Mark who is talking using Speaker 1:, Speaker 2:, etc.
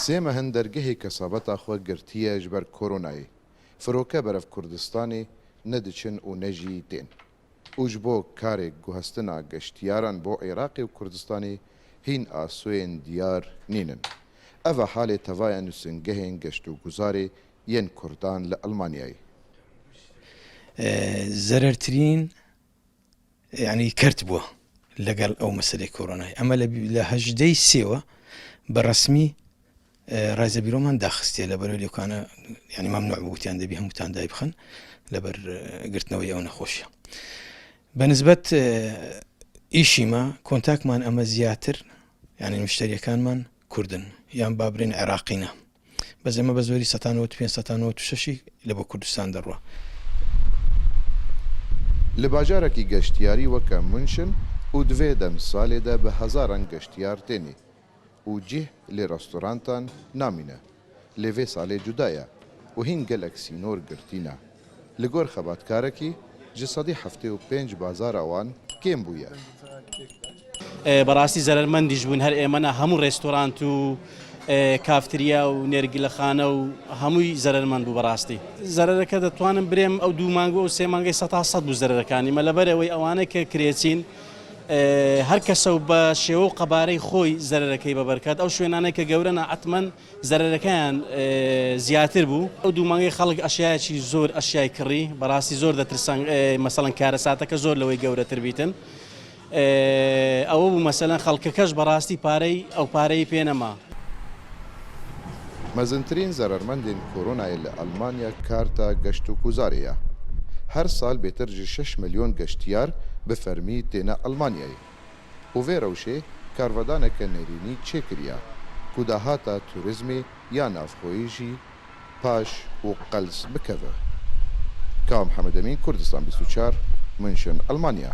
Speaker 1: سێمە هەندەرگەهی کەسابەتا خۆ گرتیە ji ber Koronayê. Firoke beref Kurdistanê nediçin û nejî tên. û ji bo karê guhestina geştyaran bo Iraqê û Kurdistanê hîn asûyên diyar nînin. Ev e halê tevaya nûsingehên geştûguzarê yên Kurdan li Almanyayê.
Speaker 2: زەرەرترین یعنی کرد بووە لەگەڵ ئەو مەسلەی کۆرۆنای ئەمە لە هەژدەی سێوە بەڕەسمی ڕایزە بیرۆمان داخستێ لەبەر لێکانە ینی مەمنوع بووتیان دەبی هەمووتان دای بخەن لەبەر گرتنەوەی ئەو نەخۆشیە بەنسبەت ئیشیمە کۆنتاکمان ئەمە زیاتر ینی مشتریەکانمان کوردن یان بابرین عێراقینە بەس ئەمە بە زۆری 596 لە بۆ کوردستان دەڕوە
Speaker 1: Li bajarekî geştyarî weke Münşin û divê demsalê de bi hezaran geştyar tenê û cih lê restorantan namîne. Lê vê salê cuda ye û hîn gelek sînor girtîne. Li gor xebatkarekî ji sedî heftê û pênc bazara wan kêm bûye.
Speaker 3: بەڕاستی زەرمەندیش بوون هەر ئێمەە هەموو ڕێستۆرانت و کافتریا و نێرگیلەخانە و هەمووی زەرمەند بوو بەڕاستی زەرەکە دەتوانم برێم ئەو دوو مانگۆ و سێ مانگەی 100 بوو زەرەکانی مە لەبەرەوەی ئەوانەی کە کرێچین هەر کەسە و بە شێوە و قەبارەی خۆی زەرەکەی بەبەرکات ئەو شوێنانەی کە گەورەنە ئەتمەن زەرەکەیان زیاتر بوو ئەو دوو مانگەی خەڵک ئەشیایەکی زۆر ئەشیای کڕی بەڕاستی زۆر دەترسان مەسەڵەن کارە ساتەکە زۆر لەوەی گەورەتر بیتن ئەوە بوو مەسەلەن خەڵکەکەش بەڕاستی پارەی ئەو پارەی پێنەما
Speaker 1: Mezintirîn zerermendên Koronayê li Almanya karta geştûguzarê ye. Her sal bêtir ji 6 milyon geştyar bi fermî têne Almanyayê. û vê rewşê karvedaneke nêrînî çêkiriye ku dahata turizmê ya navxweyî jî paş û qels bikeve. Ka Mihemed Emîn, Kurdistan 24, Münşin, Almanya.